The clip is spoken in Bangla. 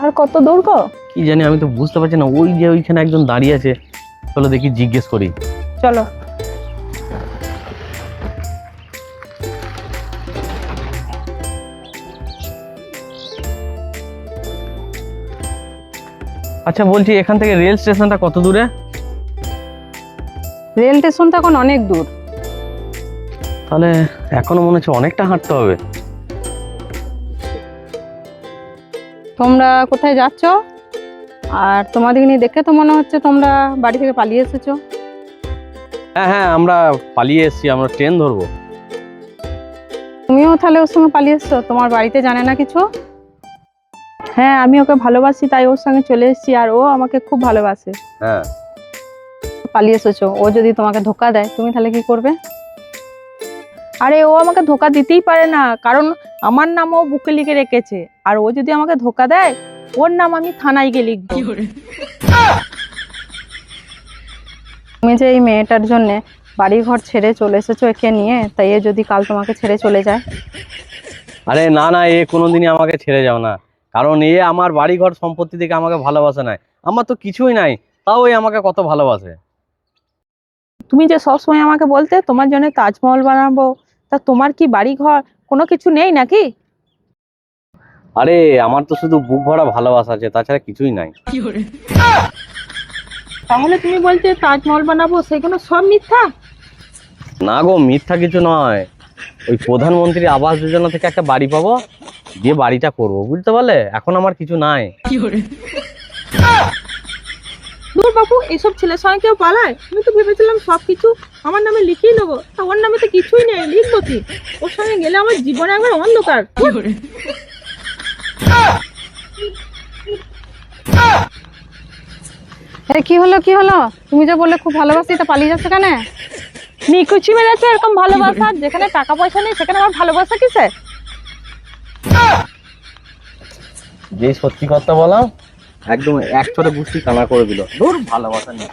আর কত দূর গো? কি জানি, আমি তো বুঝতে পারছি না। ওই যে ওইখানে একজন দাঁড়িয়ে আছে, চলো দেখি জিজ্ঞেস করি। চলো। আচ্ছা বলছি, এখান থেকে রেল স্টেশনটা কত দূরে? রেল স্টেশন তো এখন অনেক দূর। তাহলে এখনো মনে হচ্ছে অনেকটা হাঁটতে হবে। তোমরা কোথায় যাচ্ছ? আর তোমাদের নিয়ে দেখে তো মনে হচ্ছে তোমরা বাড়ি থেকে পালিয়ে এসেছো। হ্যাঁ হ্যাঁ, আমরা পালিয়ে এসেছি, আমরা ট্রেন ধরবো। তুমিও তাহলে ওর সঙ্গে পালিয়ে এসছো? তোমার বাড়িতে জানে না কিছু? হ্যাঁ, আমি ওকে ভালোবাসি তাই ওর সঙ্গে চলে এসেছি, আর ও আমাকে খুব ভালোবাসে। হ্যাঁ। পালিয়ে এসেছো। ও যদি তোমাকে ধোকা দেয় তুমি তাহলে কি করবে? আরে ও আমাকে ধোকা দিতেই পারে না, কারণ আমার নাম ও বুকে লিখে রেখেছে। আর ও যদি আমাকে ধোকা দেয়, ওর নাম আমি থানায় গিয়ে লিখবো। তুমি যে এই মেয়েটার জন্য বাড়ি ঘর ছেড়ে চলে এসেছো একে নিয়ে, তাই এ যদি কাল তোমাকে ছেড়ে চলে যায়? আরে না না, এ কোনোদিনই আমাকে ছেড়ে যাও না। কারণ এ আমার বাড়ি ঘর সম্পত্তি থেকে আমাকে ভালোবাসে না। আমার তো কিছুই নাই, তাও এ আমাকে কত ভালোবাসে। তুমি যে সবসময় আমাকে বলতে তোমার জন্য তাজমহল বানাবো, তা তোমার কি বাড়ি ঘর কোনো কিছু নেই নাকি? আরে আমার তো শুধু বুক ভরা ভালোবাসা আছে, তাছাড়া কিছুই নাই। তাহলে তুমি বলতে তাজমহল বানাবো, সেগুলো সব মিথ্যা? না গো, মিথ্যা কিছু নয়। ওই প্রধানমন্ত্রী আবাস যোজনা থেকে একটা বাড়ি পাবো, দিয়ে বাড়িটা করবো, বুঝতে পারলে? এখন আমার কিছু নাই। দূর বাবু, এইসব ছেলের সঙ্গে কেউ পালায়? আমি তো ভেবেছিলাম সবকিছু আমার নামে লিখিয়ে নেবো, তা ওর নামে তো কিছুই নেই, লিখবো কি? ওর সঙ্গে গেলে আমার জীবনে একবার অন্ধকার। কি হলো কি হলো? তুমি যে বললে খুব ভালোবাসি, তা পালিয়ে যাচ্ছে কেন? নিকুচি মেরেছে এরকম ভালোবাসা, যেখানে টাকা পয়সা নেই সেখানে আমার ভালোবাসা কিসে? যে সত্যি কথা বললাম, একদম এক চোটে গুষ্টি কানা করে দিল। দূর, ভালোবাসা নেই।